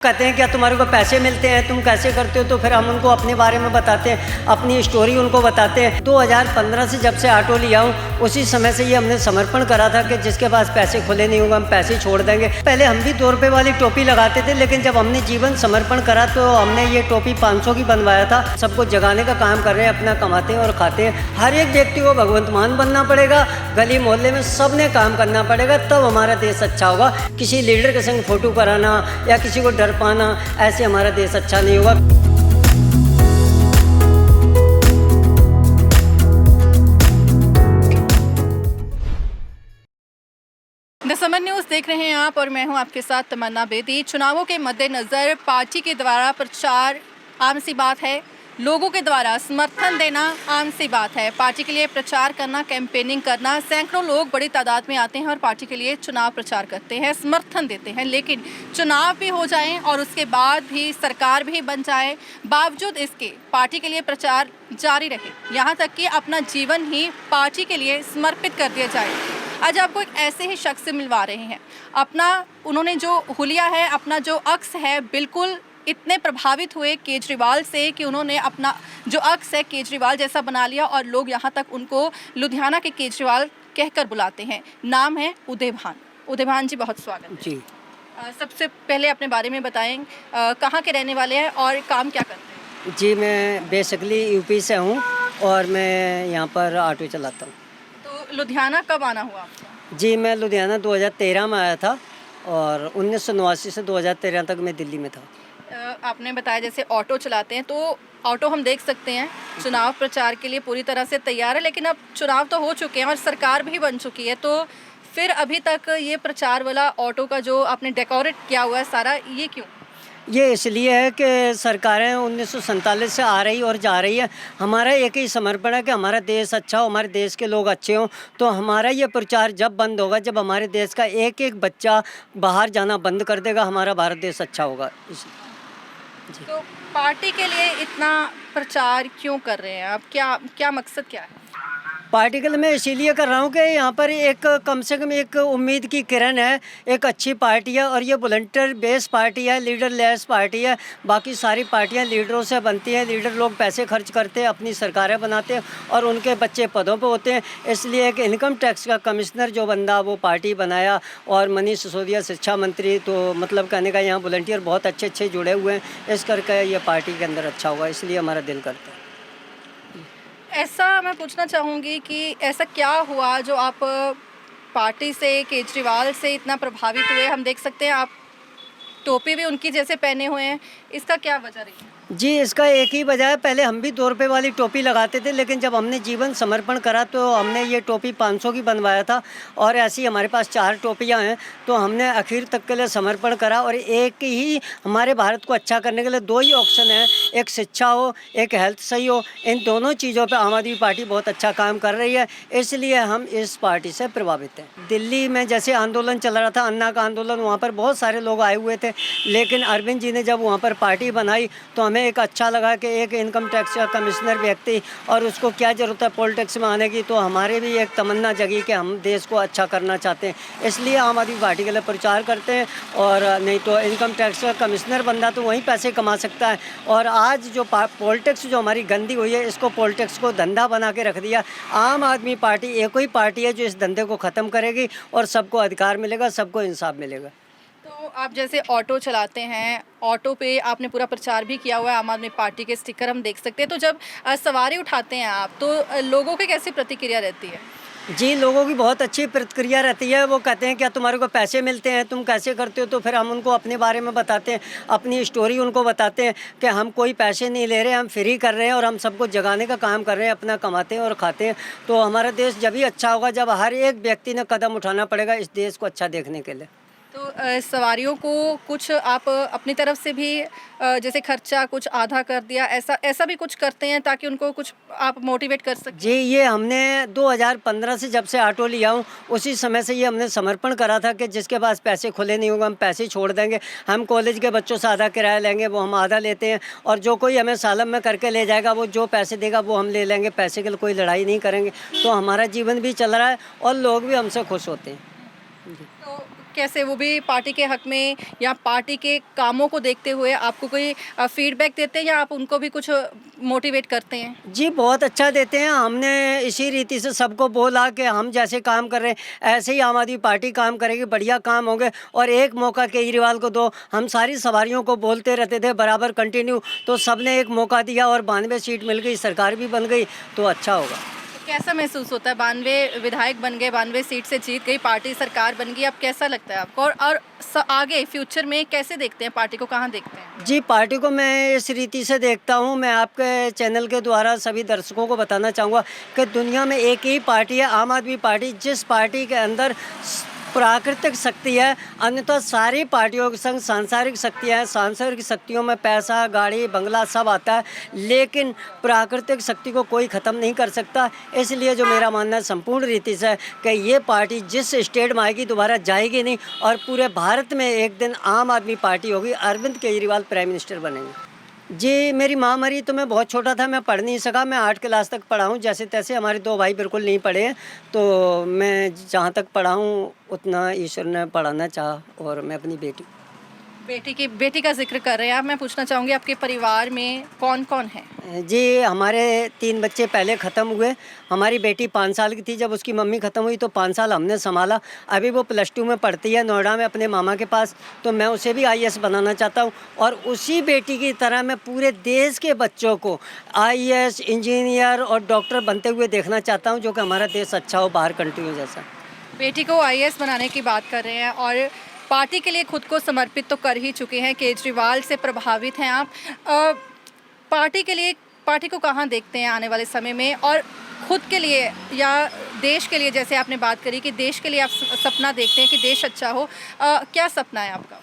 कहते हैं क्या तुम्हारे को पैसे मिलते हैं, तुम कैसे करते हो, तो फिर हम उनको अपने बारे में बताते हैं, अपनी स्टोरी उनको बताते हैं। 2015 से जब से ऑटो लिया हूँ उसी समय से ये हमने समर्पण करा था कि जिसके पास पैसे खुले नहीं होंगे हम पैसे छोड़ देंगे। पहले हम भी 2 रुपये वाली टोपी लगाते थे, लेकिन जब हमने जीवन समर्पण करा तो हमने ये टोपी 500 की बनवाया था। सबको जगाने का काम कर रहे हैं, अपना कमाते हैं और खाते हैं। हर एक व्यक्ति को भगवंतमान बनना पड़ेगा, गली मोहल्ले में सब ने काम करना पड़ेगा, तब हमारा देश अच्छा होगा। किसी लीडर के संग फोटो कराना या किसी को डर पाना, ऐसे हमारा देश अच्छा नहीं होगा। द समर न्यूज़ देख रहे हैं आप और मैं हूं आपके साथ तमन्ना बेदी। चुनावों के मद्देनज़र पार्टी के द्वारा प्रचार आम सी बात है, लोगों के द्वारा समर्थन देना आम सी बात है। पार्टी के लिए प्रचार करना, कैंपेनिंग करना, सैकड़ों लोग बड़ी तादाद में आते हैं और पार्टी के लिए चुनाव प्रचार करते हैं, समर्थन देते हैं। लेकिन चुनाव भी हो जाएं और उसके बाद भी सरकार भी बन जाए, बावजूद इसके पार्टी के लिए प्रचार जारी रहे, यहाँ तक कि अपना जीवन ही पार्टी के लिए समर्पित कर दिया जाए। आज आपको एक ऐसे ही शख्स से मिलवा रहे हैं। उन्होंने जो हुलिया है, अपना जो अक्स है, बिल्कुल इतने प्रभावित हुए केजरीवाल से कि उन्होंने अपना जो अक्स है केजरीवाल जैसा बना लिया और लोग यहाँ तक उनको लुधियाना के केजरीवाल कहकर बुलाते हैं। नाम है उदय भान। उदय भान जी, बहुत स्वागत जी। सबसे पहले अपने बारे में बताएं, कहाँ के रहने वाले हैं और काम क्या करते हैं? जी, मैं बेसिकली यूपी से हूँ और मैं यहाँ पर ऑटो चलाता हूँ। तो लुधियाना कब आना हुआ आपको? जी, मैं लुधियाना 2013 में आया था और 1989 से 2013 तक मैं दिल्ली में था। आपने बताया जैसे ऑटो चलाते हैं, तो ऑटो हम देख सकते हैं चुनाव प्रचार के लिए पूरी तरह से तैयार है, लेकिन अब चुनाव तो हो चुके हैं और सरकार भी बन चुकी है, तो फिर अभी तक ये प्रचार वाला ऑटो का जो आपने डेकोरेट किया हुआ है सारा, ये क्यों? ये इसलिए है कि सरकारें 1947 से आ रही और जा रही है। हमारा एक ही समर्पण है कि हमारा देश अच्छा हो, हमारे देश के लोग अच्छे हों। तो हमारा ये प्रचार जब बंद होगा, जब हमारे देश का एक एक बच्चा बाहर जाना बंद कर देगा, हमारा भारत देश अच्छा होगा। तो पार्टी के लिए इतना प्रचार क्यों कर रहे हैं आप? क्या मकसद क्या है? पार्टी के लिए मैं इसीलिए कर रहा हूँ कि यहाँ पर एक कम से कम एक उम्मीद की किरण है, एक अच्छी पार्टी है और ये वॉलंटियर बेस पार्टी है, लीडर लेस पार्टी है। बाकी सारी पार्टियाँ लीडरों से बनती हैं, लीडर लोग पैसे खर्च करते हैं, अपनी सरकारें बनाते हैं और उनके बच्चे पदों पे होते हैं। इसलिए एक इनकम टैक्स का कमिश्नर जो बंदा वो पार्टी बनाया और मनीष सिसोदिया शिक्षा मंत्री, तो मतलब कहने का यहाँ वॉलंटियर बहुत अच्छे जुड़े हुए हैं। इस करके ये पार्टी के अंदर अच्छा हुआ, इसलिए हमारा दिल करता है। ऐसा मैं पूछना चाहूँगी कि ऐसा क्या हुआ जो आप पार्टी से, केजरीवाल से इतना प्रभावित हुए? हम देख सकते हैं आप टोपी भी उनकी जैसे पहने हुए हैं, इसका क्या वजह रही है? जी, इसका एक ही वजह है। पहले हम भी 2 रुपये वाली टोपी लगाते थे, लेकिन जब हमने जीवन समर्पण करा तो हमने ये टोपी 500 की बनवाया था और ऐसी हमारे पास 4 टोपियाँ हैं। तो हमने आखिर तक के लिए समर्पण करा और एक ही हमारे भारत को अच्छा करने के लिए 2 ही ऑप्शन हैं, एक शिक्षा हो, एक हेल्थ सही हो। इन दोनों चीज़ों पे आम आदमी पार्टी बहुत अच्छा काम कर रही है, इसलिए हम इस पार्टी से प्रभावित हैं। दिल्ली में जैसे आंदोलन चल रहा था, अन्ना का आंदोलन, वहाँ पर बहुत सारे लोग आए हुए थे, लेकिन अरविंद जी ने जब वहाँ पर पार्टी बनाई तो हमें एक अच्छा लगा कि एक इनकम टैक्स का कमिश्नर व्यक्ति, और उसको क्या ज़रूरत है पॉलिटिक्स में आने की, तो हमारे भी एक तमन्ना जगी कि हम देश को अच्छा करना चाहते हैं, इसलिए आम आदमी पार्टी के लिए प्रचार करते हैं। और नहीं तो इनकम टैक्स का कमिश्नर बंदा तो वहीं पैसे कमा सकता है। और आज जो पॉलिटिक्स जो हमारी गंदी हुई है, इसको पॉलिटिक्स को धंधा बना के रख दिया। आम आदमी पार्टी एक ही पार्टी है जो इस धंधे को ख़त्म करेगी और सबको अधिकार मिलेगा, सबको इंसाफ मिलेगा। तो आप जैसे ऑटो चलाते हैं, ऑटो पे आपने पूरा प्रचार भी किया हुआ है, आम आदमी पार्टी के स्टिकर हम देख सकते हैं, तो जब सवारी उठाते हैं आप, तो लोगों की कैसी प्रतिक्रिया रहती है? जी, लोगों की बहुत अच्छी प्रतिक्रिया रहती है। वो कहते हैं क्या तुम्हारे को पैसे मिलते हैं, तुम कैसे करते हो, तो फिर हम उनको अपने बारे में बताते हैं, अपनी स्टोरी उनको बताते हैं कि हम कोई पैसे नहीं ले रहे, हम फ्री कर रहे हैं और हम सबको जगाने का काम कर रहे हैं, अपना कमाते हैं और खाते हैं। तो हमारा देश जब ही अच्छा होगा जब हर एक व्यक्ति ने कदम उठाना पड़ेगा इस देश को अच्छा देखने के लिए। तो सवारियों को कुछ आप अपनी तरफ से भी जैसे खर्चा कुछ आधा कर दिया, ऐसा भी कुछ करते हैं ताकि उनको कुछ आप मोटिवेट कर सकें? जी, ये हमने 2015 से जब से ऑटो लिया हूँ उसी समय से ये हमने समर्पण करा था कि जिसके पास पैसे खुले नहीं होंगे हम पैसे छोड़ देंगे। हम कॉलेज के बच्चों से आधा किराया लेंगे, वो हम आधा लेते हैं, और जो कोई हमें सालम में करके ले जाएगा वो जो पैसे देगा वो हम ले लेंगे। पैसे के लिए कोई लड़ाई नहीं करेंगे। तो हमारा जीवन भी चल रहा है और लोग भी हमसे खुश होते हैं। तो कैसे वो भी पार्टी के हक में या पार्टी के कामों को देखते हुए आपको कोई फीडबैक देते हैं या आप उनको भी कुछ मोटिवेट करते हैं? जी, बहुत अच्छा देते हैं। हमने इसी रीति से सबको बोला कि हम जैसे काम कर रहे हैं, ऐसे ही आम आदमी पार्टी काम करेगी, बढ़िया काम होंगे और एक मौका केजरीवाल को दो। हम सारी सवारियों को बोलते रहते थे बराबर कंटिन्यू, तो सबने एक मौका दिया और 92 सीट मिल गई, सरकार भी बन गई, तो अच्छा होगा। तो कैसा महसूस होता है? 92 विधायक बन गए, 92 सीट से जीत गई पार्टी, सरकार बन गई, अब कैसा लगता है आपको? और आगे फ्यूचर में कैसे देखते हैं पार्टी को, कहाँ देखते हैं? जी, पार्टी को मैं इस रीति से देखता हूँ, मैं आपके चैनल के द्वारा सभी दर्शकों को बताना चाहूँगा कि दुनिया में एक ही पार्टी है, आम आदमी पार्टी, जिस पार्टी के अंदर प्राकृतिक शक्ति है, अन्यथा सारी पार्टियों के संग सांसारिक शक्तियाँ हैं। सांसारिक शक्तियों में पैसा, गाड़ी, बंगला सब आता है, लेकिन प्राकृतिक शक्ति को कोई ख़त्म नहीं कर सकता। इसलिए जो मेरा मानना है संपूर्ण रीति से कि ये पार्टी जिस स्टेट में आएगी दोबारा जाएगी नहीं और पूरे भारत में एक दिन आम आदमी पार्टी होगी, अरविंद केजरीवाल प्राइम मिनिस्टर बनेंगे। जी, मेरी माँ मरी तो मैं बहुत छोटा था, मैं पढ़ नहीं सका, मैं 8 क्लास तक पढ़ा हूँ जैसे तैसे। हमारे 2 भाई बिल्कुल नहीं पढ़े हैं, तो मैं जहाँ तक पढ़ा हूँ उतना ईश्वर ने पढ़ाना चाहा और मैं अपनी बेटी का जिक्र कर रहे हैं आप, मैं पूछना चाहूँगी आपके परिवार में कौन-कौन है? जी, हमारे 3 बच्चे पहले ख़त्म हुए। हमारी बेटी 5 साल की थी जब उसकी मम्मी ख़त्म हुई, तो 5 साल हमने संभाला। अभी वो +2 में पढ़ती है नोएडा में अपने मामा के पास, तो मैं उसे भी आईएएस बनाना चाहता हूँ और उसी बेटी की तरह मैं पूरे देश के बच्चों को आईएएस, इंजीनियर और डॉक्टर बनते हुए देखना चाहता हूँ, जो कि हमारा देश अच्छा हो, बाहर कंट्रियों जैसा। बेटी को आईएएस बनाने की बात कर रहे हैं और पार्टी के लिए खुद को समर्पित तो कर ही चुके हैं, केजरीवाल से प्रभावित हैं आप। पार्टी को कहाँ देखते हैं आने वाले समय में, और खुद के लिए या देश के लिए, जैसे आपने बात करी कि देश के लिए आप सपना देखते हैं कि देश अच्छा हो, क्या सपना है आपका?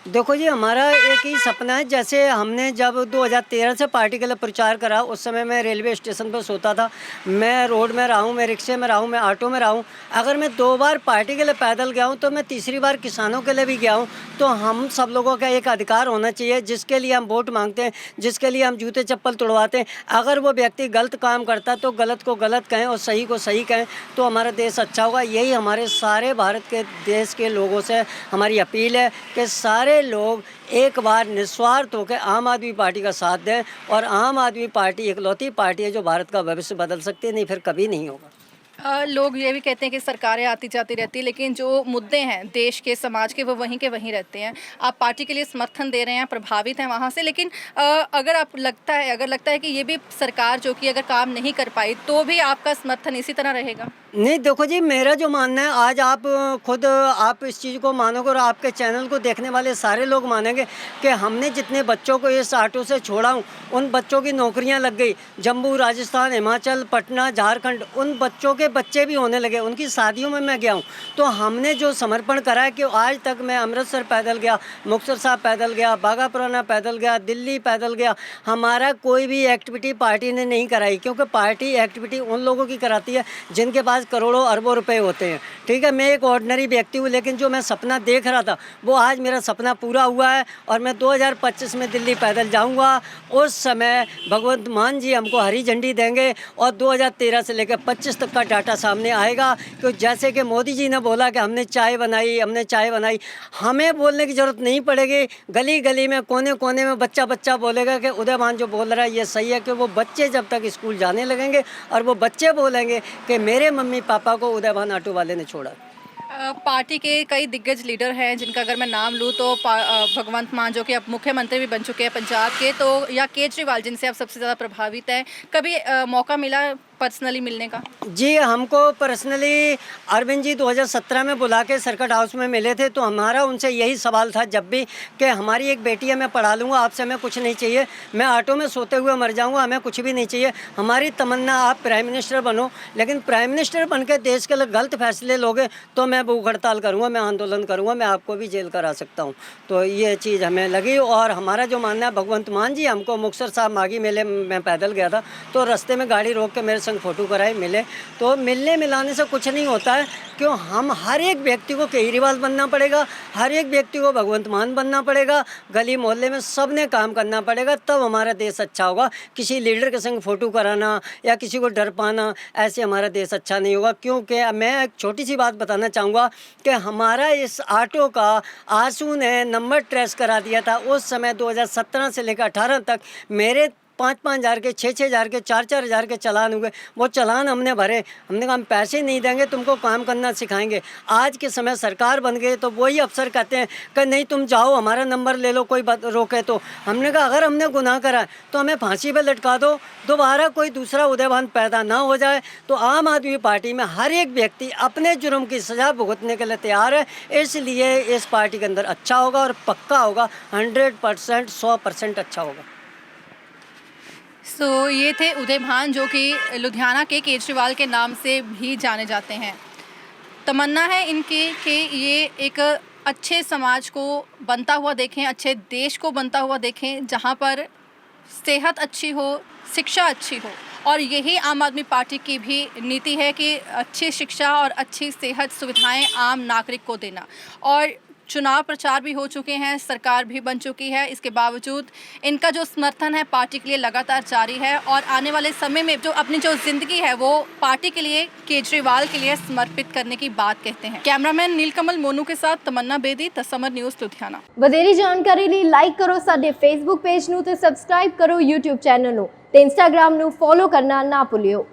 देखो जी, हमारा एक ही सपना है। जैसे हमने जब 2013 से पार्टी के लिए प्रचार करा, उस समय मैं रेलवे स्टेशन पर सोता था, मैं रोड में रहा हूँ, मैं रिक्शे में रहा हूँ, मैं ऑटो में रहा हूँ। अगर मैं 2 बार पार्टी के लिए पैदल गया हूँ तो मैं तीसरी बार किसानों के लिए भी गया हूँ। तो हम सब लोगों का एक अधिकार होना चाहिए, जिसके लिए हम वोट मांगते हैं, जिसके लिए हम जूते चप्पल तुड़वाते हैं। अगर वो व्यक्ति गलत काम करता है तो गलत को गलत कहें और सही को सही कहें, तो हमारा देश अच्छा होगा। यही हमारे सारे भारत के देश के लोगों से हमारी अपील है कि सारे लोग एक बार निस्वार्थ होकर आम आदमी पार्टी का साथ दें, और आम आदमी पार्टी इकलौती पार्टी है जो भारत का भविष्य बदल सकती है, नहीं फिर कभी नहीं होगा। लोग ये भी कहते हैं कि सरकारें आती जाती रहती, लेकिन जो मुद्दे हैं देश के, समाज के, वो वहीं के वहीं रहते हैं। आप पार्टी के लिए समर्थन दे रहे हैं, प्रभावित हैं वहाँ से, लेकिन अगर लगता है कि ये भी सरकार जो कि अगर काम नहीं कर पाई, तो भी आपका समर्थन इसी तरह रहेगा? नहीं, देखो जी, मेरा जो मानना है, आज आप खुद आप इस चीज़ को मानोगे और आपके चैनल को देखने वाले सारे लोग मानेंगे कि हमने जितने बच्चों को इस ऑटो से छोड़ा हूँ, उन बच्चों की नौकरियां लग गई। जम्मू, राजस्थान, हिमाचल, पटना, झारखंड, उन बच्चों के बच्चे भी होने लगे, उनकी शादियों में मैं गया हूँ। तो हमने जो समर्पण करा है कि आज तक मैं अमृतसर पैदल गया, मुक्तसर साहब पैदल गया, बाघा पुराना पैदल गया, दिल्ली पैदल गया। हमारा कोई भी एक्टिविटी पार्टी ने नहीं कराई, क्योंकि पार्टी एक्टिविटी उन लोगों की कराती है जिनके पास करोड़ों अरबों रुपए होते हैं। ठीक है, मैं एक ऑर्डिनरी व्यक्ति हूँ, लेकिन जो मैं सपना देख रहा था वो आज मेरा सपना पूरा हुआ है और मैं 2025 में दिल्ली पैदल जाऊँगा। उस समय भगवंत मान जी हमको हरी झंडी देंगे और 2013 से लेकर 25 तक का डाटा सामने आएगा। तो जैसे कि मोदी जी ने बोला कि हमने चाय बनाई, हमें बोलने की ज़रूरत नहीं पड़ेगी। गली गली में, कोने कोने में बच्चा बोलेगा कि उदयमान जो बोल रहा है ये सही है, कि वो बच्चे जब तक स्कूल जाने लगेंगे और वो बच्चे बोलेंगे कि मेरे मम्मी पापा को उदयमान ऑटो वाले ने छोड़ा। पार्टी के कई दिग्गज लीडर हैं जिनका अगर मैं नाम लूँ तो भगवंत मान जो कि अब मुख्यमंत्री भी बन चुके हैं पंजाब के, तो या केजरीवाल जिनसे आप सबसे ज़्यादा प्रभावित हैं, कभी मौका मिला पर्सनली मिलने का? जी, हमको पर्सनली अरविंद जी 2017 में बुला के सर्किट हाउस में मिले थे, तो हमारा उनसे यही सवाल था जब भी कि हमारी एक बेटी है, मैं पढ़ा लूँगा, आपसे हमें कुछ नहीं चाहिए, मैं ऑटो में सोते हुए मर जाऊँगा, हमें कुछ भी नहीं चाहिए। हमारी तमन्ना आप प्राइम मिनिस्टर बनो, लेकिन प्राइम मिनिस्टर बन के देश के लिए गलत फैसले लोगे तो मैं भूख हड़ताल करूँगा, मैं आंदोलन करूँगा, मैं आपको भी जेल करा सकता हूँ। तो ये चीज़ हमें लगी। और हमारा जो मानना है, भगवंत मान जी हमको मुक्तसर साहब माघी मेले में पैदल गया था, तो रास्ते में गाड़ी रोक के मेरे संग फ़ोटो कराए, मिले। तो मिलने मिलाने से कुछ नहीं होता है, क्यों हम हर एक व्यक्ति को केजरीवाल बनना पड़ेगा, हर एक व्यक्ति को भगवंत मान बनना पड़ेगा, गली मोहल्ले में सब ने काम करना पड़ेगा, तब हमारा देश अच्छा होगा। किसी लीडर के संग फ़ोटो कराना या किसी को डर पाना, ऐसे हमारा देश अच्छा नहीं होगा। क्योंकि मैं एक छोटी सी बात बताना चाहूँगा कि हमारा इस ऑटो का आंसू ने नंबर ट्रेस करा दिया था। उस समय 2017 से लेकर 18 तक मेरे 5-5 हज़ार के, 6-6 हज़ार के, 4-4 हज़ार के चालान हुए। वो चालान हमने भरे। हमने कहा हम पैसे नहीं देंगे, तुमको काम करना सिखाएंगे। आज के समय सरकार बन गई तो वही अफसर कहते हैं कि नहीं तुम जाओ, हमारा नंबर ले लो, कोई रोके तो। हमने कहा अगर हमने गुनाह करा है तो हमें फांसी पे लटका दो, दोबारा कोई दूसरा उदयभान पैदा ना हो जाए। तो आम आदमी पार्टी में हर एक व्यक्ति अपने जुर्म की सज़ा भुगतने के लिए तैयार है, इसलिए इस पार्टी के अंदर अच्छा होगा और पक्का होगा, 100%, 100% अच्छा होगा। ये थे उदयभान, जो कि लुधियाना के केजरीवाल के नाम से भी जाने जाते हैं। तमन्ना है इनकी कि ये एक अच्छे समाज को बनता हुआ देखें, अच्छे देश को बनता हुआ देखें, जहां पर सेहत अच्छी हो, शिक्षा अच्छी हो। और यही आम आदमी पार्टी की भी नीति है कि अच्छी शिक्षा और अच्छी सेहत सुविधाएं आम नागरिक को देना। और चुनाव प्रचार भी हो चुके हैं, सरकार भी बन चुकी है, इसके बावजूद इनका जो समर्थन है पार्टी के लिए लगातार जारी है। और आने वाले समय में जो अपनी जो ज़िंदगी है वो पार्टी के लिए, केजरीवाल के लिए समर्पित करने की बात कहते हैं। कैमरामैन नीलकमल मोनू के साथ तमन्ना बेदी, द समर न्यूज़ लुधियाना। ਵਧੇਰੀ ਜਾਣਕਾਰੀ ਲਈ ਲਾਈਕ ਕਰੋ ਸਾਡੇ ਫੇਸਬੁੱਕ ਪੇਜ ਨੂੰ ਤੇ ਸਬਸਕ੍ਰਾਈਬ ਕਰੋ YouTube ਚੈਨਲ ਨੂੰ ਤੇ Instagram ਨੂੰ ਫੋਲੋ ਕਰਨਾ ਨਾ ਭੁੱਲਿਓ।